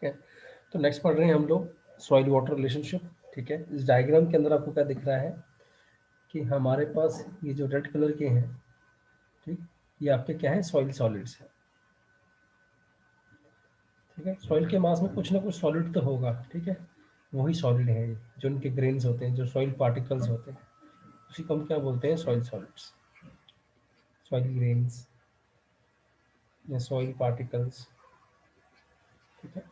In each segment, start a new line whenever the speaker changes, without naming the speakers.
है। तो नेक्स्ट पढ़ रहे हैं हम लोग सॉइल वाटर रिलेशनशिप। ठीक है, इस डायग्राम के अंदर आपको क्या दिख रहा है कि हमारे पास ये जो रेड कलर के हैं, ठीक, ये आपके क्या है, सॉइल सॉलिड्स है। ठीक है, सॉइल के मास में कुछ ना कुछ सॉलिड तो होगा। ठीक है, वही सॉलिड है ये, जो उनके ग्रेन्स होते हैं, जो सॉइल पार्टिकल्स होते हैं, उसी को हम क्या बोलते हैं, सॉइल सॉलिड्स, सॉइल ग्रेन्स या सॉइल पार्टिकल्स। ठीक है,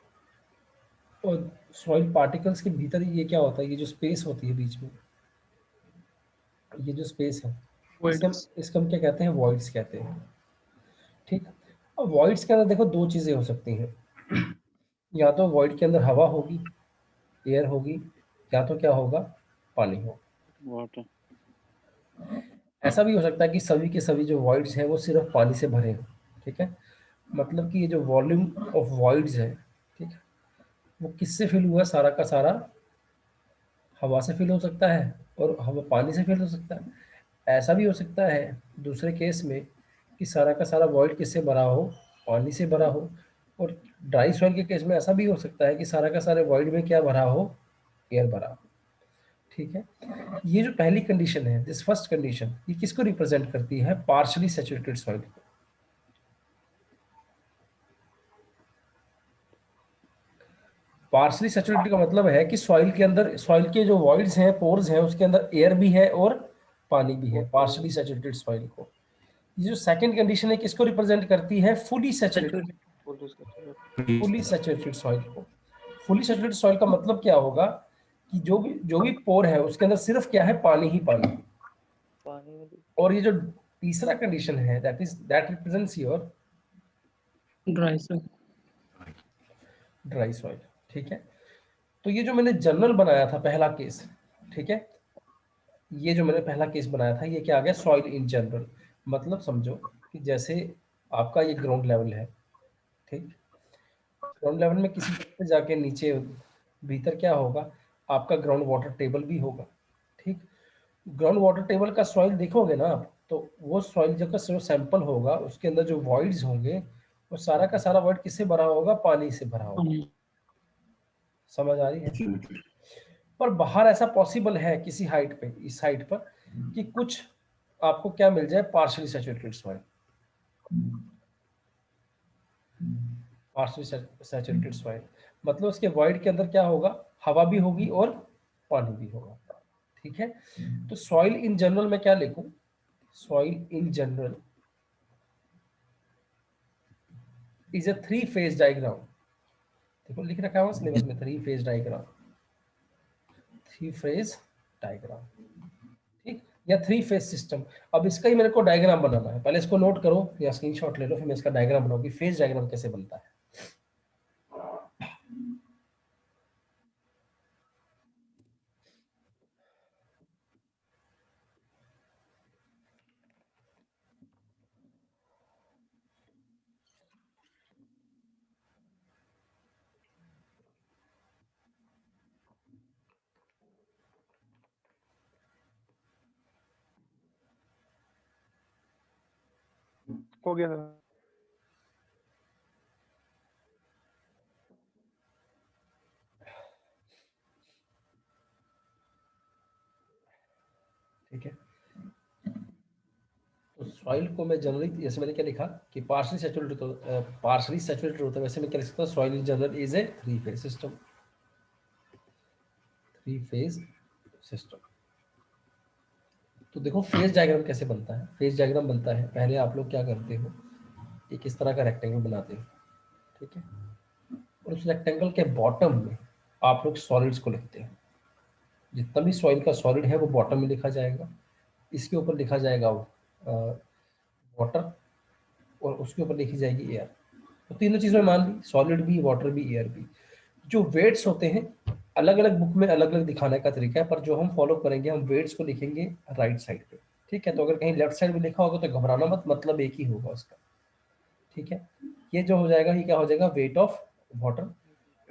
और सॉइल पार्टिकल्स के भीतर ये क्या होता है, ये जो स्पेस होती है बीच में, ये जो स्पेस है,
Voids.
इसको हम क्या कहते हैं, वॉइड्स कहते हैं। ठीक, अब वॉइड्स के अंदर देखो दो चीजें हो सकती हैं, या तो वॉइड के अंदर हवा होगी, एयर होगी, या तो क्या होगा, पानी होगा।
Water.
ऐसा भी हो सकता है कि सभी के सभी जो वॉइड्स हैं वो सिर्फ पानी से भरे हैं। ठीक है, मतलब कि ये जो वॉल्यूम ऑफ वॉइड्स है, ठीक है, वो किससे फिल हुआ है, सारा का सारा हवा से फिल हो सकता है और हवा पानी से फिल हो सकता है। ऐसा भी हो सकता है दूसरे केस में कि सारा का सारा वॉइड किससे भरा हो, पानी से भरा हो। और ड्राई सॉइल के केस में ऐसा भी हो सकता है कि सारा का सारा वॉइड में क्या भरा हो, एयर भरा हो। ठीक है, ये जो पहली कंडीशन है, दिस फर्स्ट कंडीशन, ये किसको रिप्रेजेंट करती है, पार्शली सैचुरेटेड सॉइल को। पार्शली सैचुरेटेड का मतलब है कि सॉइल के अंदर, सॉइल के जो वॉइड्स हैं, पोर्स हैं, उसके अंदर एयर भी है और पानी भी है, पार्शली सैचुरेटेड सॉइल को। ये जो सेकंड कंडीशन है किसको रिप्रेजेंट करती है, fully saturated,
Saturated. Police saturated.
Fully saturated soil को। फुली सैचुरेटेड सॉइल का मतलब क्या होगा कि जो भी पोर है उसके अंदर सिर्फ क्या है, पानी ही पानी।
पानी में
और ये जो तीसरा कंडीशन है, that represents your
dry soil.
Dry soil. ठीक है, तो ये जो मैंने जनरल बनाया था पहला केस, ठीक है, ये जो मैंने पहला केस बनाया था, ये क्या आ गया, सॉइल इन जनरल। मतलब समझो कि जैसे आपका ये ग्राउंड लेवल है, ठीक, ग्राउंड लेवल में किसी जगह पे जाके नीचे भीतर क्या होगा, आपका ग्राउंड वाटर टेबल भी होगा। ठीक, ग्राउंड वाटर टेबल का सॉइल देखोगे ना आप, तो वो सॉइल जो का जो सैंपल होगा उसके अंदर जो वॉइड्स होंगे, वो सारा का सारा वॉइड किससे भरा होगा, पानी से भरा होगा। समझ आ रही है। पर बाहर ऐसा पॉसिबल है किसी हाइट पे, इस हाइट पर, कि कुछ आपको क्या मिल जाए, partially saturated soil. Partially saturated soil मतलब उसके वॉइड के अंदर क्या होगा, हवा भी होगी और पानी भी होगा। ठीक है, तो सॉइल इन जनरल में क्या लिखूं, soil in general is a three phase diagram. देखो लिख रखा है सिलेबस में, three phase diagram, three phase diagram. ठीक, या थ्री फेज सिस्टम। अब इसका ही मेरे को डायग्राम बनाना है, पहले इसको नोट करो या स्क्रीनशॉट ले लो, फिर मैं इसका डायग्राम बनाऊंगी, फेज डायग्राम कैसे बनता है।
हो गया सर.
ठीक है, तो सॉइल को मैं जनरली, जैसे मैंने क्या लिखा कि पार्शली सैचुरेटेड, तो पार्शली सैचुरेटेड होता है, वैसे मैं क्या लिख सकता हूँ, soil in general is a three phase system, three phase system. तो देखो फेज डायग्राम कैसे बनता है, फेज डायग्राम बनता है, पहले आप लोग क्या करते हो, एक इस तरह का रेक्टेंगल बनाते हो। ठीक है, और उस रेक्टेंगल के बॉटम में आप लोग सॉलिड्स को लिखते हैं। जितना भी सॉइल का सॉलिड है वो बॉटम में लिखा जाएगा, इसके ऊपर लिखा जाएगा वाटर, और उसके ऊपर लिखी जाएगी एयर। तो तीनों चीज़ें मान ली, सॉलिड भी, वाटर भी, एयर भी। जो वेट्स होते हैं, अलग अलग बुक में अलग अलग दिखाने का तरीका है, पर जो हम फॉलो करेंगे, हम वेट्स को लिखेंगे राइट साइड पे। ठीक है, तो अगर कहीं लेफ्ट साइड में लिखा होगा तो घबराना मत, मतलब एक ही होगा उसका। ठीक है, ये जो हो जाएगा, ये क्या हो जाएगा, वेट ऑफ वाटर।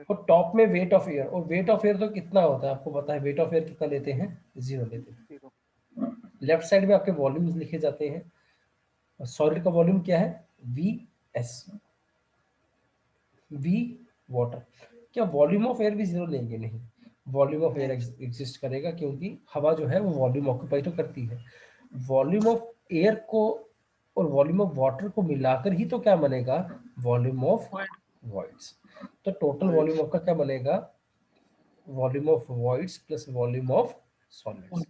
और टॉप में वेट ऑफ एयर, और वेट ऑफ एयर तो कितना होता है आपको पता है, वेट ऑफ एयर कितना लेते हैं, 0 लेते हैं।
Zero.
लेफ्ट साइड में आपके वॉल्यूम्स लिखे जाते हैं, और सॉलिड का वॉल्यूम क्या है, वी एस, वी वाटर। क्या वॉल्यूम ऑफ एयर भी जीरो लेंगे? नहीं, वॉल्यूम ऑफ एयर एग्जिस्ट करेगा, क्योंकि हवा जो है वो वॉल्यूम ऑक्यूपाई तो करती है। वॉल्यूम ऑफ एयर को और वॉल्यूम ऑफ वाटर को मिलाकर ही तो क्या बनेगा? Volume of voids. तो टोटल वॉल्यूम ऑफ का क्या बनेगा? Volume of voids plus volume of solids.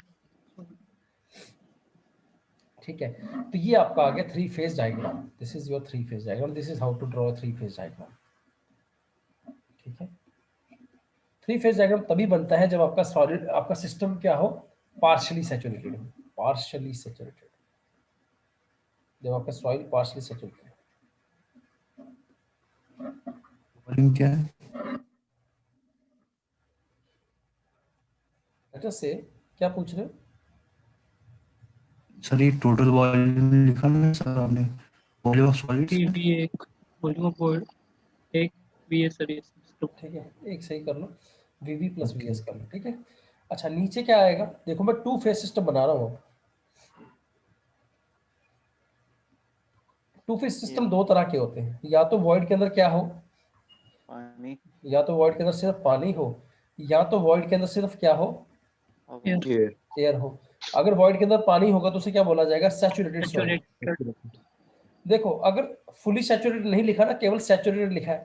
ठीक है, तो ये आपका आ गया three phase diagram. This is your three phase diagram, this is how to draw three phase diagram. ठीक है, थ्री फेज डायग्राम तभी बनता है जब आपका सॉलिड, आपका सिस्टम क्या हो? पार्शियली सैचुरेटेड हो। पार्शियली सैचुरेटेड, जब आपका सॉइल पार्शियली सैचुरेटेड।
वॉल्यूम क्या है?
अच्छा से क्या पूछ रहे हो?
सर ये टोटल वॉल्यूम लिखा ना सर आपने, वॉल्यूम ऑफ सॉलिड्स।
भी एक वॉल्यूम ऑफ वॉइड एक भी है सर ये सिस्टम।
ठीक है, एक सही कर लो, वीवी प्लस वी एस कर लो। ठीक है, अच्छा नीचे क्या आएगा? देखो मैं टू फेज सिस्टम बना रहा हूँ। टू फेज सिस्टम दो तरह के होते हैं, या तो वॉइड के अंदर क्या हो?
पानी
या तो वॉइड के अंदर सिर्फ पानी हो, या तो वॉइड के अंदर सिर्फ क्या हो?
एयर
एयर हो। अगर वॉइड के अंदर पानी होगा तो उसे क्या बोला जाएगा? Saturated soil. देखो अगर फुली सैचुरेटेड नहीं लिखा ना, केवल सैचुरेटेड लिखा है,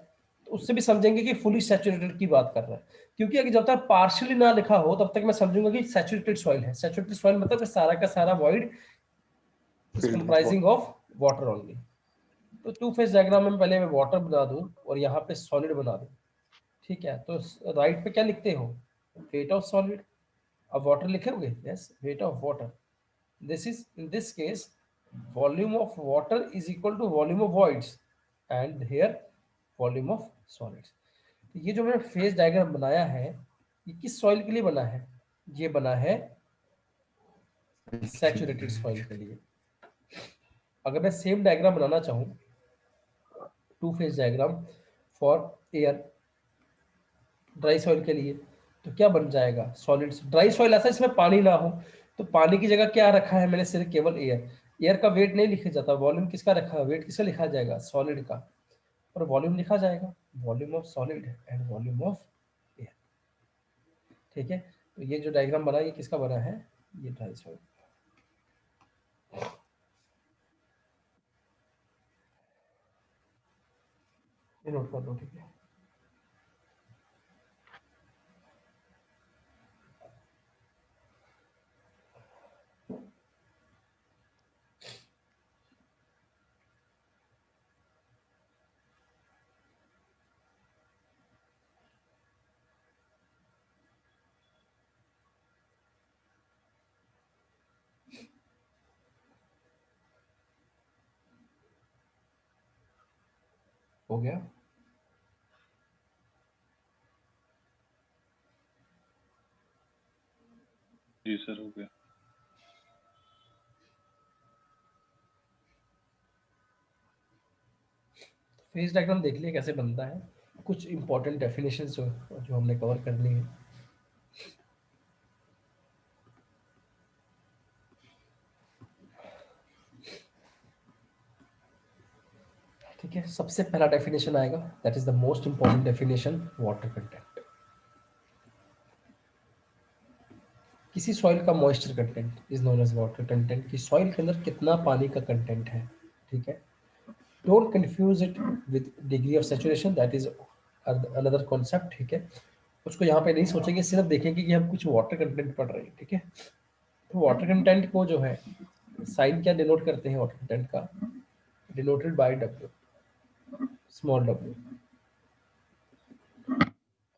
तो उससे भी समझेंगे कि फुली सैचुरेटेड की बात कर रहा है। क्योंकि अगर जब तक पार्शियली ना लिखा हो तब तक मैं समझूंगा कि सैचुरेटेड सॉइल है। सैचुरेटेड सॉइल मतलब कि सारा का सारा void is comprising of water only. तो टू फेज डायग्राम में पहले मैं वाटर बना दूं और यहाँ पे सॉलिड बना दूं। ठीक है, तो राइट पे क्या लिखते हो? Wait of solid. अब वाटर लिखोगे? Yes, wait of water. This is in this case volume of water is equal to volume of voids and here volume of solids। तो ये जो मैंने फेज डायग्राम बनाया है ये किस सॉइल के लिए बना है? ये बना है सैचुरेटेड सॉइल के लिए। अगर मैं सेम डायग्राम बनाना चाहूँ, two phase diagram for air, dry soil के लिए, तो क्या बन जाएगा? सॉलिड्स। ड्राई सॉइल ऐसा इसमें पानी ना हो, तो पानी की जगह क्या रखा है मैंने? सिर्फ केवल एयर। एयर का वेट नहीं लिखा जाता, वॉल्यूम किसका रखा है? वेट किसका लिखा जाएगा? सॉलिड का। और वॉल्यूम लिखा जाएगा volume of solid and volume of air. ठीक है, तो ये जो डायग्राम बना ये किसका बना है? ये ड्राई सॉइल। ये नोट कर लो। ठीक है, हो गया।
जी सर हो गया।
फेज डायग्राम देख लिया कैसे बनता है। कुछ इंपॉर्टेंट डेफिनेशन जो हमने कवर करनी है। ठीक है, सबसे पहला डेफिनेशन आएगा, that is the most important definition, water content. किसी सॉइल का moisture content is known as water content, कि सॉइल के अंदर कितना पानी का कंटेंट है। ठीक है, don't confuse it with degree of saturation, that is another concept. ठीक है, उसको यहाँ पे नहीं सोचेंगे, सिर्फ देखेंगे कि हम कुछ वाटर कंटेंट पढ़ रहे हैं। ठीक है, तो वाटर कंटेंट को जो है साइन क्या डिनोट करते हैं? वाटर कंटेंट का denoted by W, small W.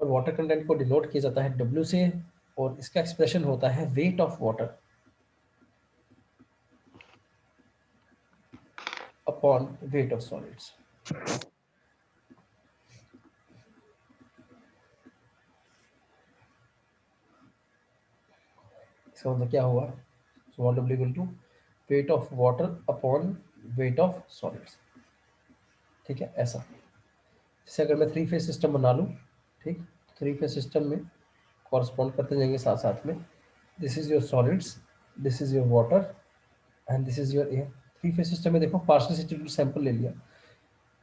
और वाटर कंटेंट को डिनोट किया जाता है डब्ल्यू से, और इसका एक्सप्रेशन होता है weight of water upon weight of solids. इसका मतलब क्या हुआ? स्मॉल डब्ल्यू equal to weight of water upon weight of solids. ठीक है, ऐसा। जैसे अगर मैं थ्री फेज सिस्टम बना लूँ, ठीक, थ्री फेज सिस्टम में कॉरस्पॉन्ड करते जाएंगे साथ साथ में। This is your solids, this is your water and this is your air. Three phase system में देखो पार्शियल सैचुरेटेड सैंपल ले लिया,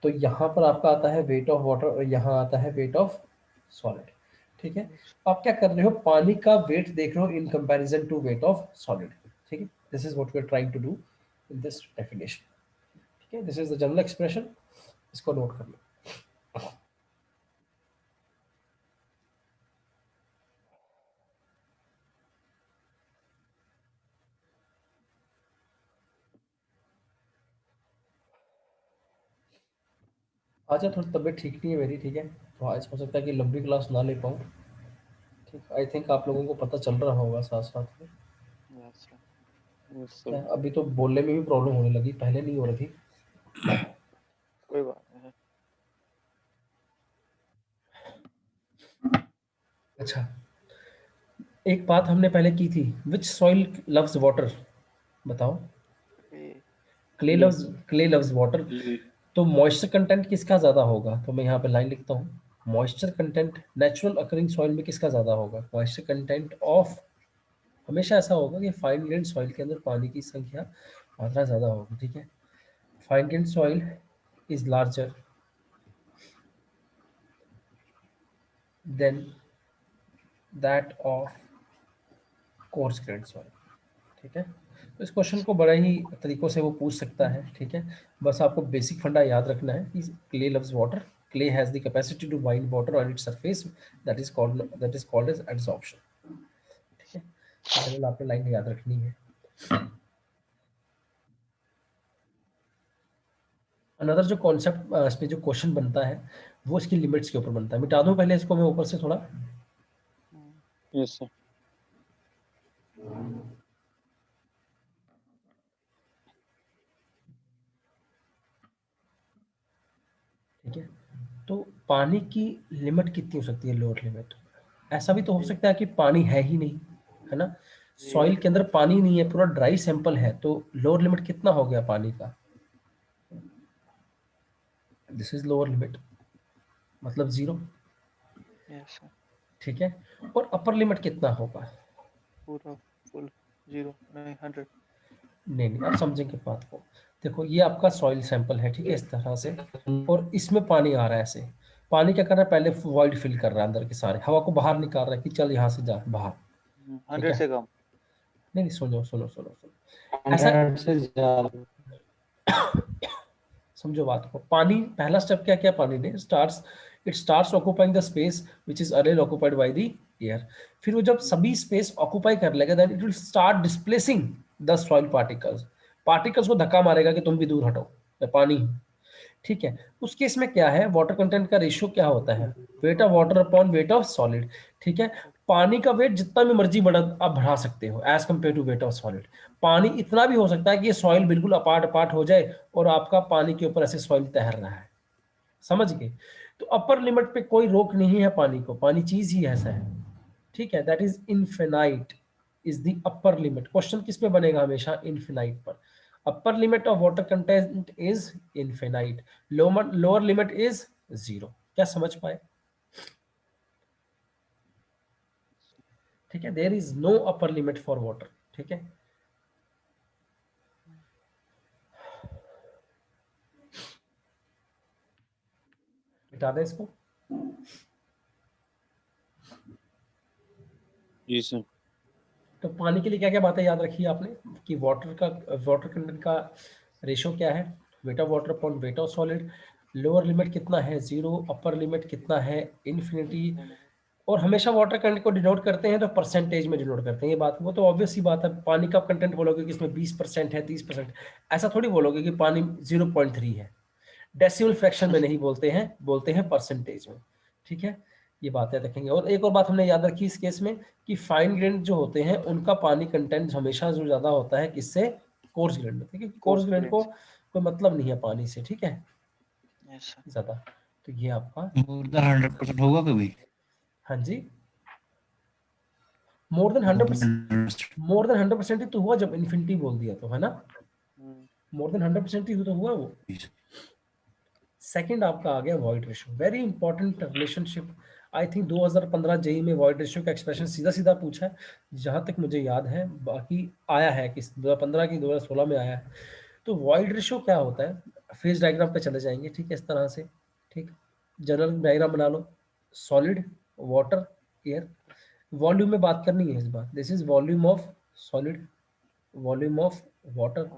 तो यहाँ पर आपका आता है वेट ऑफ वाटर और यहाँ आता है वेट ऑफ सॉलिड। ठीक है, आप क्या कर रहे हो, पानी का वेट देख रहे हो in comparison to weight of solid. ठीक है, this is what we are trying to do in this definition. ठीक है, this is the general expression, इसको नोट कर लो। आज यार थोड़ी तबीयत ठीक नहीं है मेरी। ठीक है, तो आज हो सकता है कि लंबी क्लास ना ले पाऊँ। ठीक, आई थिंक आप लोगों को पता चल रहा होगा साथ साथ में।
Yes sir. यस
क्या,
सर।
अभी तो बोलने में भी प्रॉब्लम होने लगी, पहले नहीं हो रही थी।
कोई बात नहीं।
अच्छा, एक बात हमने पहले की थी, विच सॉइल लव्स वाटर, बताओ। Clay loves, clay loves water.
ले
तो मॉइस्चर कंटेंट किसका ज़्यादा होगा, तो मैं यहाँ पे लाइन लिखता हूँ, moisture content natural occurring soil में किसका ज़्यादा होगा, मॉइस्चर कंटेंट ऑफ, हमेशा ऐसा होगा कि फाइन ग्रेन सॉइल के अंदर पानी की संख्या, मात्रा ज़्यादा होगी। ठीक है, fine grain soil is larger than that of coarse grain soil. ठीक है, तो इस क्वेश्चन को बड़ा ही तरीकों से वो पूछ सकता है। ठीक है, बस आपको बेसिक फंडा याद रखना है कि clay loves water, clay has the capacity to bind water on its surface, that is called as adsorption। ठीक है, जनरल आपने लाइन याद रखनी है। अनदर जो कॉन्सेप्ट इस पे जो क्वेश्चन बनता है वो इसकी लिमिट्स के ऊपर बनता है। मिटा दूं पहले इसको मैं ऊपर से थोड़ा।
Yes sir.
ठीक है, तो पानी की लिमिट कितनी हो सकती है, लोअर लिमिट। ऐसा भी तो हो सकता है कि पानी है ही नहीं, है ना, सॉइल के अंदर पानी नहीं है, पूरा ड्राई सैंपल है, तो लोअर लिमिट कितना हो गया पानी का, दिस इज लोअर लिमिट, मतलब 0।
यस सर,
ठीक है, और अपर लिमिट कितना होगा,
पूरा फुल 0 नहीं 100।
नहीं आप समझेंगे बात को। देखो ये आपका सॉइल सैंपल है, ठीक है, इस तरह से, और इसमें पानी आ रहा है ऐसे। पानी क्या कर रहा है, पहले वॉइड फिल कर रहा है अंदर के सारे, हवा को बाहर निकाल रहा है कि चल यहाँ से जा बाहर। ठीक
100
है,
से कम।
नहीं सुनो सुनो सुनो सुनो, ऐसा
100 से ज्यादा।
समझो बात को। पानी पहला स्टेप क्या किया पानी ने, starts, it starts occupying the space which is earlier occupied by the air. फिर वो जब सभी स्पेस ऑक्यूपाई कर लेगा then it will start displacing the soil particles, particles को धक्का मारेगा कि तुम भी दूर हटो, मैं पानी हूं। ठीक है, उस केस में क्या है, वाटर कंटेंट का रेशियो क्या होता है, weight of water upon weight of solid. ठीक है, पानी का वेट जितना भी मर्जी बढ़ा आप बढ़ा सकते हो as compare to weight of solid. पानी इतना भी हो सकता है कि ये सॉइल बिल्कुल अपार्ट अपार्ट हो जाए और आपका पानी के ऊपर ऐसे सॉइल तैर रहा है, समझ गए। तो अपर लिमिट पे कोई रोक नहीं है पानी को, पानी चीज ही ऐसा है। ठीक है, that is infinite is the upper limit. Question किस पे बनेगा हमेशा, इनफिनाइट पर। Upper limit of water content is infinite, lower limit is 0। क्या समझ पाए। ठीक है, there is no upper limit for water. ठीक है, मिटा दें इसको।
जी सर।
तो पानी के लिए क्या क्या बातें याद रखी है आपने, कि वाटर कंटेंट का रेशियो क्या है, weight of water upon weight of solid, lower limit कितना है 0, अपर लिमिट कितना है इन्फिनिटी। और हमेशा वाटर कंटेंट को डिनोट करते हैं तो परसेंटेज में डिनोट करते हैं, ये बात वो तो ऑब्वियस सी बात है। पानी का कंटेंट बोलोगे कि इसमें 20% है 30%, ऐसा थोड़ी बोलोगे कि पानी 0.3 है। डेसिमल फ्रैक्शन में नहीं बोलते हैं, बोलते हैं परसेंटेज में। ठीक है, ये बातें रखेंगे। और एक और बात हमने याद रखी इस केस में कि फाइन ग्रेन जो होते हैं उनका पानी कंटेंट हमेशा जो ज्यादा होता है किससे, कोर्स ग्रेन में। ठीक है, कोर्स ग्रेन को कोई मतलब नहीं है पानी से। ठीक है,
यस सर,
ज्यादा। तो ये आपका,
मोर देन 100% होगा कभी?
हाँ जी, मोर देन 100%,
100%।
मोर देन 100% ही तो हुआ जब इन्फिनिटी बोल दिया तो, है ना, मोर देन 100% ही तो हुआ वो। सेकंड आपका आ गया void ratio, very important relationship. I think 2015 JE में वॉइड रेशियो का एक्सप्रेशन सीधा सीधा पूछा है, जहां तक मुझे याद है, बाकी आया है कि 2015 की 2016 में आया है। तो वॉइड रेशियो क्या होता है, फेज डायग्राम पे चले जाएंगे, ठीक है, इस तरह से, ठीक। जनरल डायग्राम बना लो, सॉलिड, वाटर, एयर। वॉल्यूम में बात करनी है इस बार, this is volume of solid, volume of water,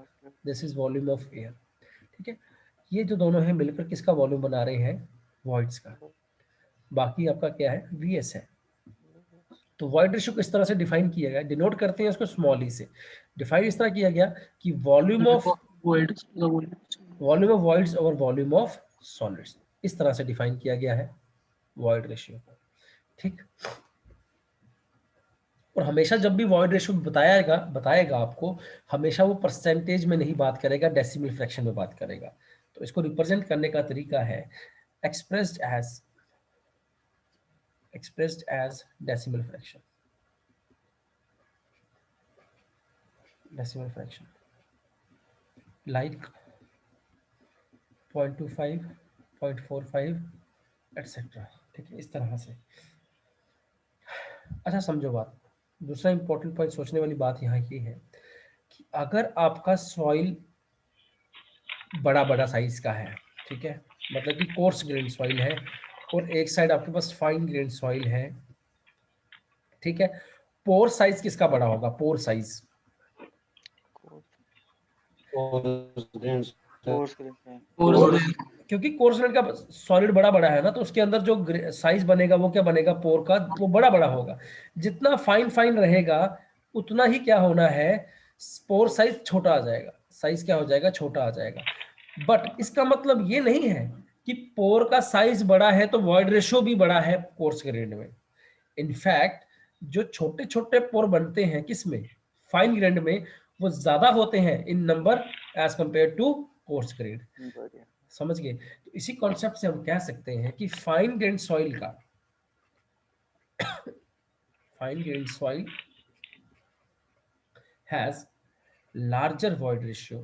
this is volume of air, ठीक है। ये जो दोनों हैं मिलकर किसका वॉल्यूम बना रहे हैं, वॉइड्स का। बाकी आपका क्या है, वीएस है। तो वॉइड रेशियो किस तरह से डिफाइन किया गया, डिनोट करते हैं उसको स्मॉल ई से। डिफाइन इस तरह किया गया कि volume of voids over volume of solids, इस तरह से डिफाइन किया गया है वॉइड रेशियो को, ठीक। और हमेशा जब भी वॉइड रेशियो बताएगा बताएगा आपको, हमेशा वो परसेंटेज में नहीं बात करेगा, डेसिमल फ्रैक्शन में बात करेगा। तो इसको रिप्रेजेंट करने का तरीका है expressed as decimal fraction, decimal fraction like 0.25, 0.45 etcetera, ठीक है, इस तरह से। अच्छा समझो बात, दूसरा इंपॉर्टेंट पॉइंट सोचने वाली बात यहाँ ये है कि अगर आपका सॉइल बड़ा बड़ा साइज का है, ठीक है, मतलब कि कोर्स ग्रेन सॉइल है, और एक साइड आपके पास फाइन ग्रेन सॉइल है, ठीक है, पोर साइज किसका बड़ा होगा, पोर साइज, क्योंकि कोर्स ग्रेन का सॉलिड बड़ा बड़ा है ना, तो उसके अंदर जो साइज बनेगा वो क्या बनेगा, पोर का, वो बड़ा बड़ा होगा। जितना फाइन फाइन रहेगा उतना ही क्या होना है, पोर साइज छोटा आ जाएगा, साइज क्या हो जाएगा, छोटा आ जाएगा। बट इसका मतलब ये नहीं है कि पोर का साइज बड़ा है तो वॉइड रेशियो भी बड़ा है कोर्स ग्रेन में। इनफैक्ट जो छोटे छोटे पोर बनते हैं किसमें, फाइन ग्रेन में, वो ज्यादा होते हैं in number as compare to coarse grain. समझ गए। तो इसी कॉन्सेप्ट से हम कह सकते हैं कि फाइन ग्रेन सॉइल का fine grain soil has larger void ratio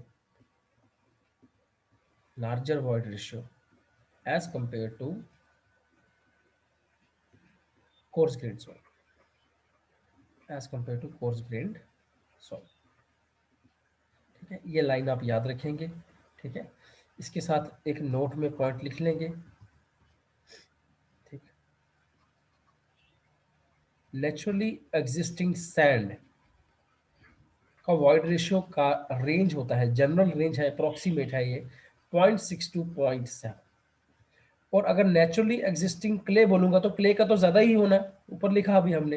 as compared to coarse grained soil, ठीक है। ये लाइन आप याद रखेंगे, ठीक है। इसके साथ एक नोट में पॉइंट लिख लेंगे, ठीक। नेचुरली एग्जिस्टिंग सैंड का वॉइड रेशियो का रेंज होता है, जनरल रेंज है, अप्रोक्सीमेट है ये 0.6 to 0.7। और अगर नेचुरली एग्जिस्टिंग क्ले बोलूंगा तो क्ले का तो ज्यादा ही होना है, ऊपर लिखा अभी हमने,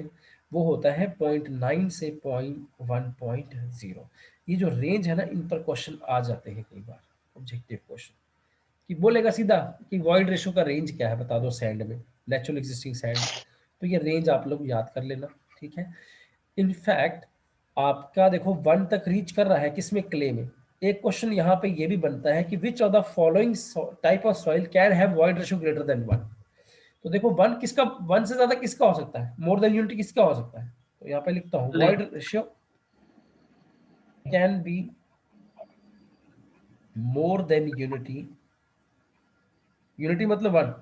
वो होता है 0.9 से 0.1.0। ये जो रेंज है ना, इन पर क्वेश्चन आ जाते हैं कई बार, ऑब्जेक्टिव क्वेश्चन, कि बोलेगा सीधा कि वॉइड रेशियो का रेंज क्या है बता दो सैंड में, नेचुरल एग्जिस्टिंग सैंड। तो ये रेंज आप लोग याद कर लेना, ठीक है। इनफैक्ट आपका देखो 1 तक रीच कर रहा है किसमें, क्ले में। एक क्वेश्चन यहाँ पे ये भी बनता है कि which of the following type of soil can have void ratio greater than 1। तो देखो 1 किसका, 1 से ज्यादा किसका हो सकता है, मोर देन यूनिटी किसका हो सकता है। तो यहाँ पे लिखता हूँ void ratio can be more than unity, unity मतलब 1,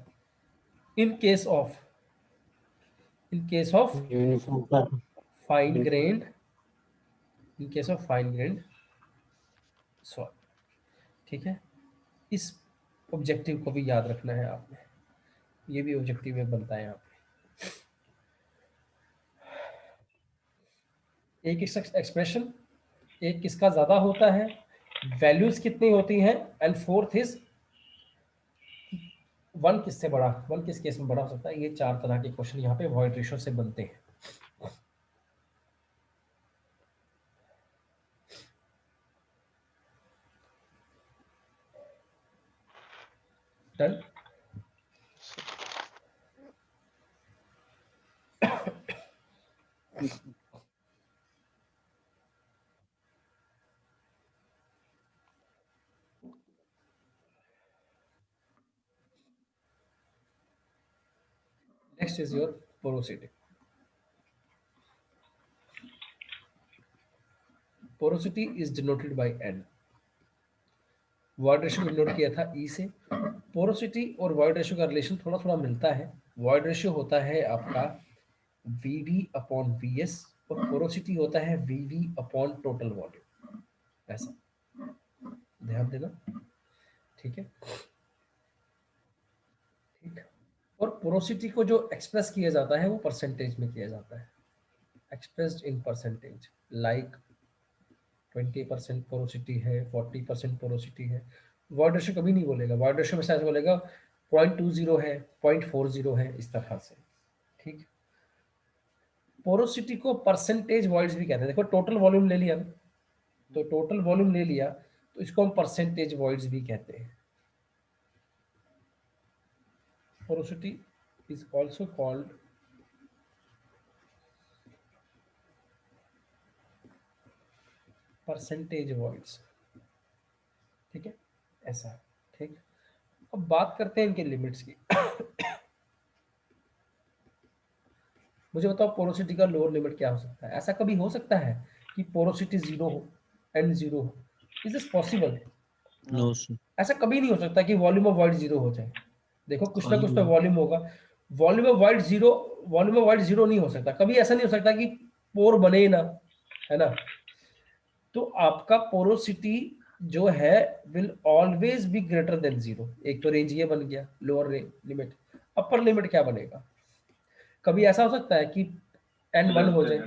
in case of fine grand, in case of fine grand soil, ठीक है। इस ऑब्जेक्टिव को भी याद रखना है आपने, ये भी ऑब्जेक्टिव में बनता है यहाँ पे। एक एक्सप्रेशन, एक किसका ज्यादा होता है, वैल्यूज कितनी होती हैं, एंड फोर्थ इज 1 किससे बड़ा, 1 किस केस में बड़ा हो सकता है। ये 4 तरह के क्वेश्चन यहाँ पे वॉइड रेशियो से बनते हैं। Done. Next is your porosity. Porosity is denoted by N. Void ratio denote किया था E से। पोरोसिटी और वॉइड रेशियो का रिलेशन थोड़ा थोड़ा मिलता है। वॉइड रेशियो होता है आपका VV अपॉन VS, और पोरोसिटी होता है VV अपॉन टोटल वॉल्यूम, ऐसा ध्यान देना, ठीक है, ठीक। और पोरोसिटी को जो एक्सप्रेस किया जाता है वो परसेंटेज में किया जाता है, expressed in percentage. Like 20% porosity है, 40% पोरोसिटी है। वॉइड रेशियो कभी नहीं बोलेगा, वॉइड रेशियो में शायद बोलेगा 0.20 है, 0.40 है, इस तरह से, ठीक। पोरोसिटी को परसेंटेज वॉइड्स भी कहते हैं। देखो टोटल वॉल्यूम ले लिया ना, तो टोटल वॉल्यूम ले लिया तो इसको हम परसेंटेज वॉइड्स भी कहते हैं। Porosity is also called percentage voids, ठीक है, ऐसा है, ठीक। अब बात करते हैं इनके लिमिट्स की। मुझे बताओ पोरोसिटी का लोअर लिमिट क्या हो सकता है? ऐसा कभी हो सकता है कि पोरोसिटी 0 हो, एंड 0 हो? Is this possible?
No sir.
ऐसा कभी नहीं हो सकता कि वॉल्यूम ऑफ वाइड 0 हो जाए। देखो कुछ ना कुछ तो
Possible.
वॉल्यूम होगा। Volume of wide 0, volume of wide 0 नहीं हो सकता कभी। ऐसा नहीं हो सकता कि पोर बने ही ना, है ना। तो आपका पोरोसिटी जो है will always be greater than 0। एक तो रेंज ये बन गया, लोअर लिमिट। अपर लिमिट क्या बनेगा? कभी ऐसा हो सकता है कि n1 हो जाए,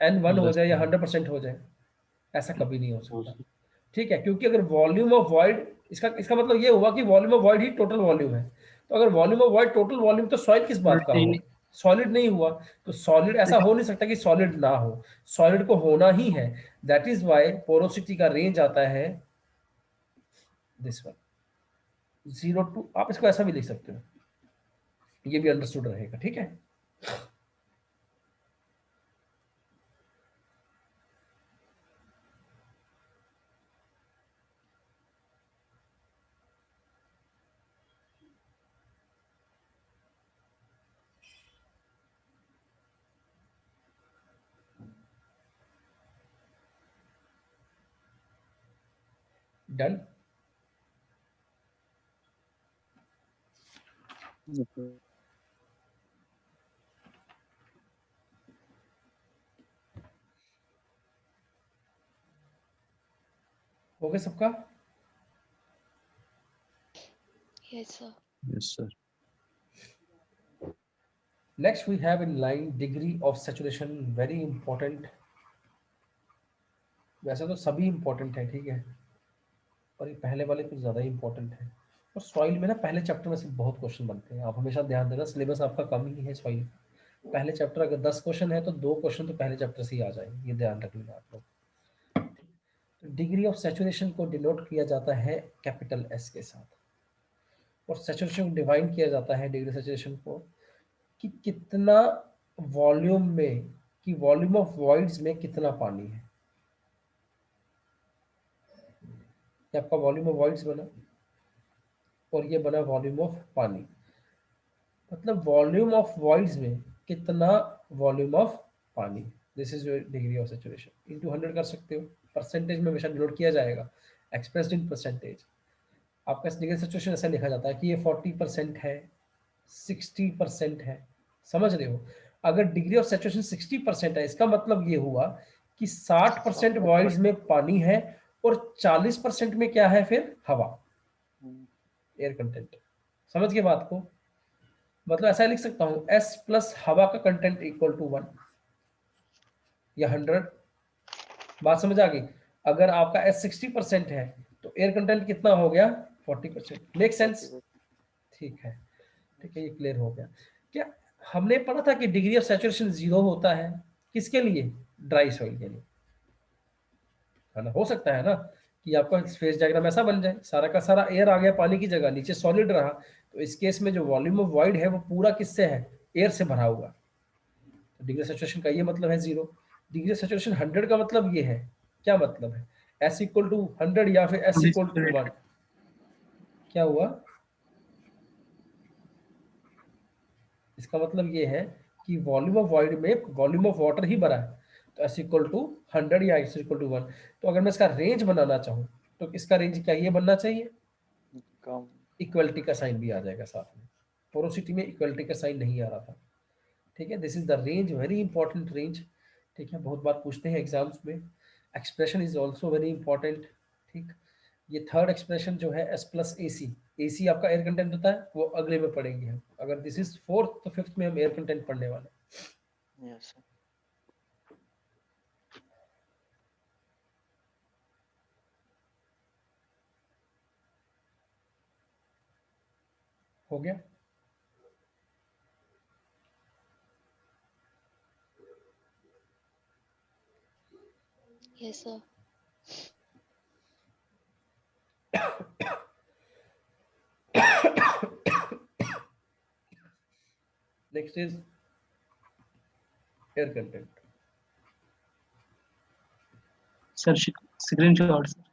n1 हो जाए या 100% हो जाए? ऐसा कभी नहीं हो सकता, ठीक है। क्योंकि अगर वॉल्यूम ऑफ वॉइड, इसका इसका मतलब ये हुआ कि volume of void he total volume है। तो अगर volume of void total volume, तो सॉलिड किस बात का हुआ? सॉलिड नहीं हुआ। तो सॉलिड, ऐसा हो नहीं सकता कि सॉलिड ना हो, सॉलिड को होना ही है। दैट इज वाई पोरोसिटी का रेंज आता है दिस वन, 0 टू, आप इसको ऐसा भी लिख सकते हो, ये भी अंडरस्टूड रहेगा, ठीक है। डन।
Okay.
हो गया सबका?
Yes, sir.
Yes, sir.
Next we have in line degree of saturation, very important। वैसे तो सभी important है, ठीक है, और ये पहले वाले कुछ ज़्यादा ही important है। और सॉइल में ना पहले चैप्टर में से बहुत क्वेश्चन बनते हैं, आप हमेशा ध्यान देना, सिलेबस आपका कम ही है सॉइल। पहले चैप्टर अगर 10 क्वेश्चन है तो 2 क्वेश्चन तो पहले चैप्टर से ही आ जाएंगे, ये ध्यान रख लेना आप लोग। तो डिग्री ऑफ सैचुरेशन को डिनोट किया जाता है कैपिटल एस के साथ, और सैचुरेशन को डिफाइन किया जाता है डिग्री सैचुरेशन को कि कितना वॉल्यूम में, कि वॉल्यूम ऑफ वॉइड्स में कितना पानी है। ये आपका वॉल्यूम ऑफ वॉइड्स बना और ये बना वॉल्यूम ऑफ पानी, मतलब वॉल्यूम ऑफ वॉइड्स में कितना वॉल्यूम ऑफ पानी। This is your degree of saturation. Into 100 कर सकते हो, परसेंटेज में हमेशा डिनोट किया जाएगा, एक्सप्रेस्ड इन परसेंटेज। आपका डिग्री सैचुरेशन ऐसा लिखा जाता है कि ये 40% है, 60% है, समझ रहे हो। अगर डिग्री ऑफ सैचुरेशन 60% है, इसका मतलब ये हुआ कि 60% वॉइड्स में पानी है और 40% में क्या है फिर? हवा, एयर कंटेंट। समझ गए बात को? मतलब ऐसा लिख सकता हूं, S प्लस हवा का कंटेंट इक्वल टू 1 या 100। बात समझ आ गई? अगर आपका S 60% है तो एयर कंटेंट कितना हो गया? 40%। Make sense? ठीक है, ठीक है, ये क्लियर हो गया। क्या हमने पढ़ा था कि डिग्री ऑफ सैचुरेशन 0 होता है किसके लिए? ड्राई सॉइल के लिए, है ना। हो सकता है ना कि आपका फेज डायग्राम ऐसा बन जाए, सारा का सारा एयर आ गया पानी की जगह, नीचे सॉलिड रहा, तो इस केस में जो वॉल्यूम ऑफ वॉइड है वो पूरा किससे है? एयर से भरा हुआ। तो डिग्री सैचुरेशन का ये मतलब है 0। डिग्री सैचुरेशन 100 का मतलब ये है, क्या मतलब है? S इक्वल टू 100 या फिर S इक्वल टू 1। क्या हुआ? इसका मतलब ये है कि वॉल्यूम ऑफ वॉइड में वॉल्यूम ऑफ वाटर ही भरा है, तो S इक्वल टू 100 या S इक्वल टू 1। तो अगर मैं इसका रेंज बनाना चाहूँ तो इसका रेंज क्या ये बनना चाहिए?
कम।
इक्वलिटी का साइन भी आ जाएगा साथ में। पोरोसिटी में इक्वलिटी का साइन नहीं आ रहा था, ठीक है। This is the range, very important range, ठीक है, बहुत बार पूछते हैं एग्जाम्स में। Expression is also very important, ठीक। ये थर्ड एक्सप्रेशन जो है एस प्लस ए सी, ए सी आपका एयर कंटेंट होता है, वो अगले में पढ़ेंगे हम। अगर दिस इज फोर्थ तो फिफ्थ में हम एयर कंटेंट पढ़ने वाले हैं।
Yes sir.
हो गया?
Yes, sir.
Next is air content.
Sir screenshot sir.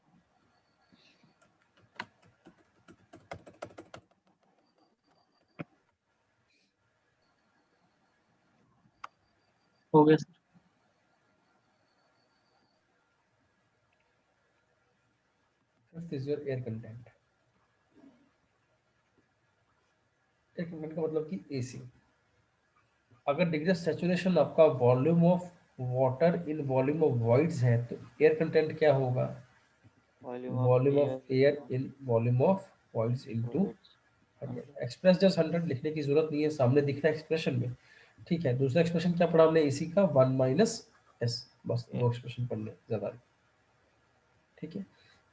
हो गया sir.
Fifth is your air content. Air content का मतलब कि एसी। अगर डिग्री ऑफ सैचुरेशन आपका volume of water in volume of voids है तो एयर कंटेंट क्या होगा?
Volume of
volume
air
of air in volume of voids into
two 100।
Express just 100 लिखने की जरूरत नहीं है, सामने दिख रहा है एक्सप्रेशन में। ठीक है, दूसरा एक्सप्रेशन क्या पढ़ा हमने एसी का? 1 माइनस एस, बस दो एक्सप्रेशन पढ़ने ज्यादा नहीं। ठीक है,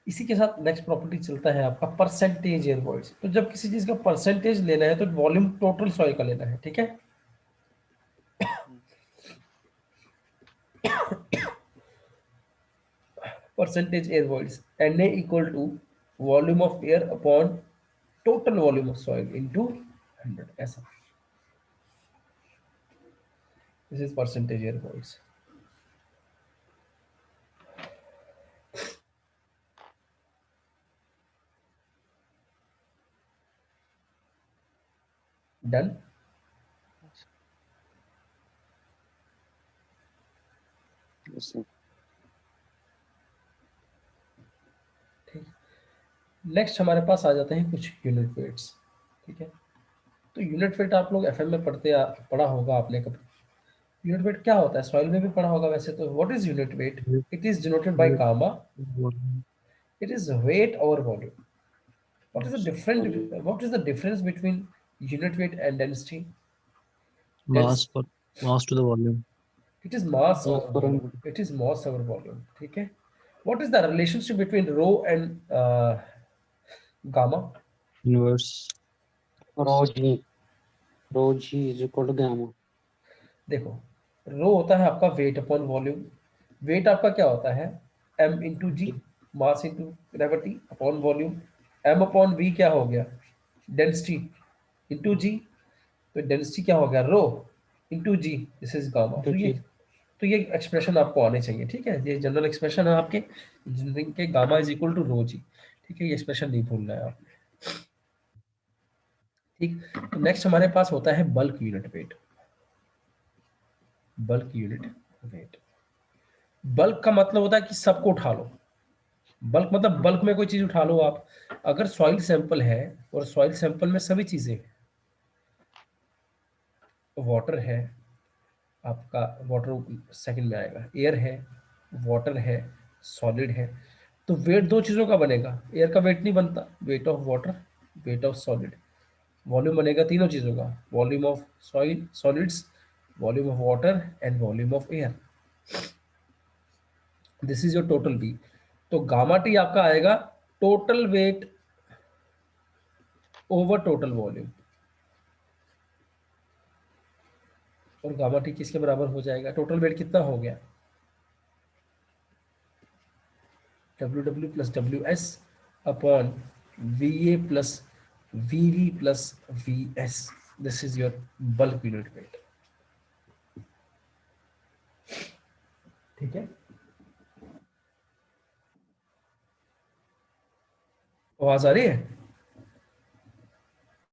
इसी के साथ नेक्स्ट प्रॉपर्टी चलता है आपका परसेंटेज एयर वॉइड्स। तो जब किसी चीज का परसेंटेज लेना है तो वॉल्यूम टोटल सॉइल का लेना है। ठीक है, percentage air voids Na equal to volume of air upon total volume of soil into 100, ऐसा। This is percentage air voids. Done.
Yes sir.
ठीक, नेक्स्ट हमारे पास आ जाते हैं कुछ यूनिट वेट्स। ठीक है, तो यूनिट वेट आप लोग एफएम में पढ़ा होगा आपने कभी। यूनिट वेट क्या होता है? सॉइल में भी पढ़ा होगा वैसे तो। What is unit weight? It is denoted by gamma. It is weight over volume. What is the difference between unit weight and density?
mass per mass to the volume.
It is mass
Mass
over
per
volume.
unit.
It is mass over volume. ठीक है, what is the relationship between rho and gamma?
Inverse.
Rho G. Rho G is equal to gamma.
देखो, रो होता है आपका weight upon volume. Wait आपका क्या होता है? m into G, mass into gravity upon volume. m upon v क्या हो गया? Density into G. तो डेंसिटी क्या हो गया? Rho into G. This is gamma.
Into G.
तो ये एक्सप्रेशन आपको आने चाहिए। ठीक है, ये जनरल एक्सप्रेशन है आपके इंजीनियरिंग के, गामा इज इक्वल टू रो जी। ठीक है, ये एक्सप्रेशन नहीं भूलना है आपने। ठीक, तो नेक्स्ट हमारे पास होता है bulk unit weight. Bulk unit weight, bulk का मतलब होता है कि सबको उठा लो। बल्क मतलब बल्क में कोई चीज उठा लो आप। अगर सॉइल सैंपल है और सॉइल सैंपल में सभी चीजें, वाटर है आपका, वाटर सेकंड में आएगा, एयर है, वाटर है, सॉलिड है, तो वेट दो चीजों का बनेगा। एयर का वेट नहीं बनता, weight of water, weight of solid. Volume बनेगा तीनों चीजों का, volume of soil solids, volume of water and volume of air. This is your total B. तो गामा टी आपका आएगा total weight over total volume. और गामा टी किसके बराबर हो जाएगा? टोटल वेट कितना हो गया? WW plus WS upon VA plus VV plus VS। This is your bulk unit weight. ठीक है, आवाज आ रही है?